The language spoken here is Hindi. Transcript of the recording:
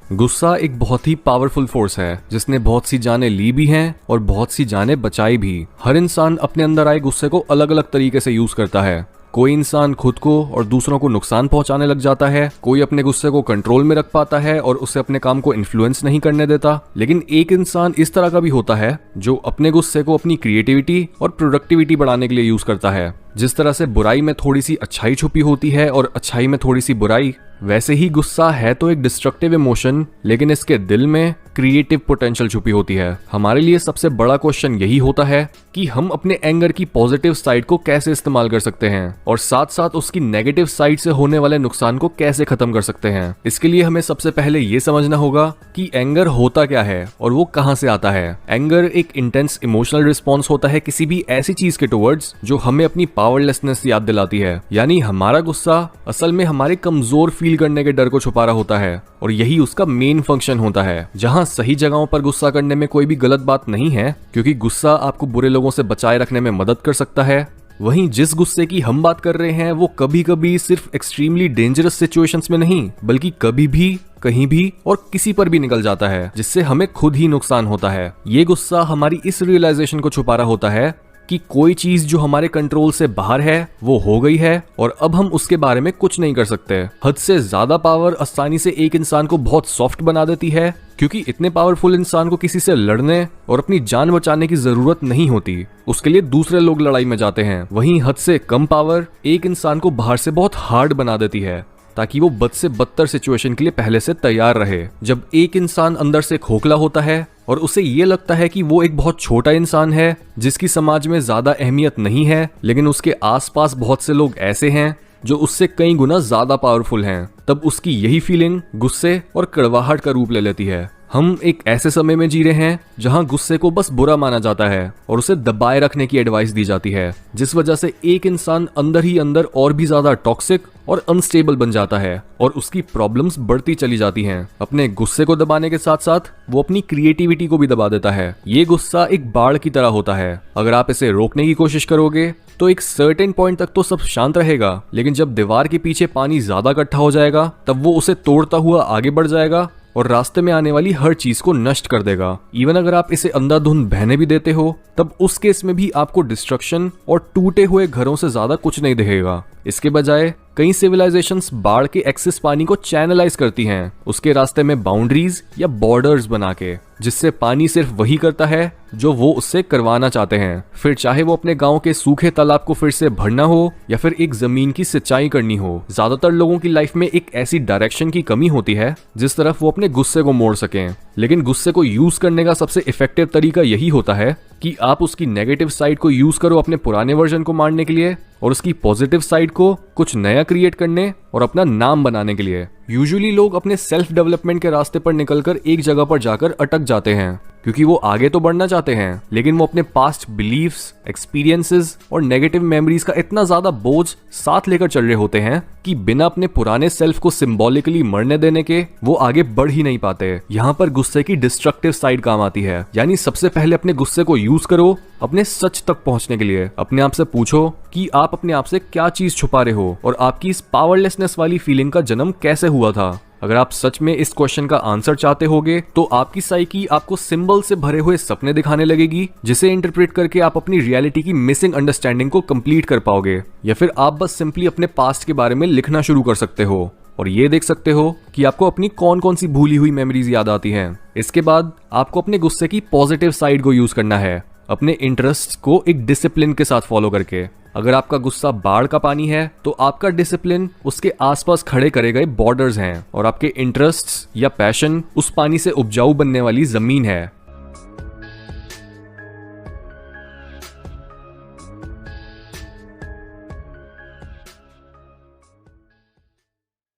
गुस्सा एक बहुत ही पावरफुल फोर्स है जिसने बहुत सी जानें ली भी हैं और बहुत सी जानें बचाई भी। हर इंसान अपने अंदर आए गुस्से को अलग अलग तरीके से यूज करता है। कोई इंसान खुद को और दूसरों को नुकसान पहुंचाने लग जाता है, कोई अपने गुस्से को कंट्रोल में रख पाता है और उसे अपने काम को इन्फ्लुएंस नहीं करने देता। लेकिन एक इंसान इस तरह का भी होता है जो अपने गुस्से को अपनी क्रिएटिविटी और प्रोडक्टिविटी बढ़ाने के लिए यूज करता है। जिस तरह से बुराई में थोड़ी सी अच्छाई छुपी होती है और अच्छाई में थोड़ी सी बुराई, वैसे ही गुस्सा है तो एक डिस्ट्रक्टिव इमोशन, लेकिन इसके दिल में क्रिएटिव पोटेंशियल छुपी होती है। हमारे लिए सबसे बड़ा क्वेश्चन यही होता है कि हम अपने एंगर की पॉजिटिव साइड को कैसे इस्तेमाल कर सकते हैं और साथ साथ उसकी नेगेटिव साइड से होने वाले नुकसान को कैसे खत्म कर सकते हैं। इसके लिए हमें सबसे पहले ये समझना होगा कि एंगर होता क्या है और वो कहां से आता है। एंगर एक इंटेंस इमोशनल रिस्पॉन्स होता है किसी भी ऐसी चीज के टुवर्ड्स जो हमें अपनी पावरलेसनेस याद दिलाती है। यानी हमारा गुस्सा असल में हमारे कमजोर फील करने के डर को छुपा रहा होता है और यही उसका मेन फंक्शन होता है। जहां सही जगहों पर गुस्सा करने में कोई भी गलत बात नहीं है, क्योंकि गुस्सा आपको बुरे लोगों से बचाए रखने में मदद कर सकता है। वहीं जिस गुस्से की हम बात कर रहे हैं वो कभी कभी सिर्फ एक्सट्रीमली डेंजरस सिचुएशंस में नहीं, बल्कि कभी भी कहीं भी और किसी पर भी निकल जाता है, जिससे हमें खुद ही नुकसान होता है। ये गुस्सा हमारी इस रियलाइजेशन को छुपा रहा होता है कि कोई चीज जो हमारे कंट्रोल से बाहर है वो हो गई है और अब हम उसके बारे में कुछ नहीं कर सकते। हद से ज्यादा पावर आसानी से एक इंसान को बहुत सॉफ्ट बना देती है, क्योंकि इतने पावरफुल इंसान को किसी से लड़ने और अपनी जान बचाने की जरूरत नहीं होती, उसके लिए दूसरे लोग लड़ाई में जाते हैं। वहीं हद से कम पावर एक इंसान को बाहर से बहुत हार्ड बना देती है ताकि वो बद से बदतर सिचुएशन के लिए पहले से तैयार रहे। जब एक इंसान अंदर से खोखला होता है और उसे ये लगता है कि वो एक बहुत छोटा इंसान है जिसकी समाज में ज्यादा अहमियत नहीं है, लेकिन उसके आसपास बहुत से लोग ऐसे हैं जो उससे कई गुना ज्यादा पावरफुल हैं, तब उसकी यही फीलिंग गुस्से और कड़वाहट का रूप ले लेती है। हम एक ऐसे समय में जी रहे हैं जहां गुस्से को बस बुरा माना जाता है और उसे दबाए रखने की एडवाइस दी जाती है, जिस वजह से एक इंसान अंदर ही अंदर और भी ज्यादा टॉक्सिक और अनस्टेबल बन जाता है और उसकी प्रॉब्लम्स बढ़ती चली जाती हैं। अपने गुस्से को दबाने के साथ साथ वो अपनी क्रिएटिविटी को भी दबा देता है। ये गुस्सा एक बाढ़ की तरह होता है। अगर आप इसे रोकने की कोशिश करोगे तो एक सर्टेन पॉइंट तक तो सब शांत रहेगा, लेकिन जब दीवार के पीछे पानी ज्यादा इकट्ठा हो जाएगा तब वो उसे तोड़ता हुआ आगे बढ़ जाएगा और रास्ते में आने वाली हर चीज को नष्ट कर देगा। इवन अगर आप इसे अंधाधुंध बहने भी देते हो तब उस केस में भी आपको डिस्ट्रक्शन और टूटे हुए घरों से ज्यादा कुछ नहीं दिखेगा। इसके बजाय कई सिविलाइजेशंस बाढ़ के एक्सेस पानी को चैनलाइज करती हैं, उसके रास्ते में बाउंड्रीज या बॉर्डर्स बना के, जिससे पानी सिर्फ वही करता है जो वो उससे करवाना चाहते हैं। फिर चाहे वो अपने गांव के सूखे तालाब को फिर से भरना हो या फिर एक जमीन की सिंचाई करनी हो। ज्यादातर लोगों की लाइफ में एक ऐसी डायरेक्शन की कमी होती है जिस तरफ वो अपने गुस्से को मोड़ सकें, लेकिन गुस्से को यूज करने का सबसे इफेक्टिव तरीका यही होता है कि आप उसकी नेगेटिव साइड को यूज करो अपने पुराने वर्जन को मारने के लिए और उसकी पॉजिटिव साइड को कुछ नया क्रिएट करने और अपना नाम बनाने के लिए। यूजुअली लोग अपने सेल्फ डेवलपमेंट के रास्ते पर निकलकर एक जगह पर जाकर अटक जाते हैं, क्योंकि वो आगे तो बढ़ना चाहते हैं लेकिन वो अपने पास्ट बिलीफ्स, एक्सपीरियंसेस और नेगेटिव मेमोरीज का इतना ज्यादा बोझ साथ लेकर चल रहे होते हैं कि बिना अपने पुराने सेल्फ को सिंबॉलिकली मरने देने के वो आगे बढ़ ही नहीं पाते। यहाँ पर गुस्से की डिस्ट्रक्टिव साइड काम आती है। यानी सबसे पहले अपने गुस्से को यूज करो अपने सच तक पहुंचने के लिए। अपने आप से पूछो कि आप अपने आप से क्या चीज छुपा रहे हो और आपकी इस पावरलेसनेस वाली फीलिंग का जन्म कैसे हुआ था। अगर आप सच में इस क्वेश्चन का आंसर चाहते होगे तो आपकी साइकी आपको सिंबल से भरे हुए सपने दिखाने लगेगी, जिसे इंटरप्रेट करके आप अपनी रियलिटी की मिसिंग अंडरस्टैंडिंग को कंप्लीट कर पाओगे। या फिर आप बस सिंपली अपने पास्ट के बारे में लिखना शुरू कर सकते हो और ये देख सकते हो कि आपको अपनी कौन कौन सी भूली हुई मेमोरीज याद आती हैं। इसके बाद आपको अपने गुस्से की पॉजिटिव साइड को यूज करना है, अपने इंटरेस्ट को एक डिसिप्लिन के साथ फॉलो करके। अगर आपका गुस्सा बाढ़ का पानी है तो आपका डिसिप्लिन उसके आसपास खड़े करे गए बॉर्डर्स हैं और आपके इंटरेस्ट्स या पैशन उस पानी से उपजाऊ बनने वाली जमीन है।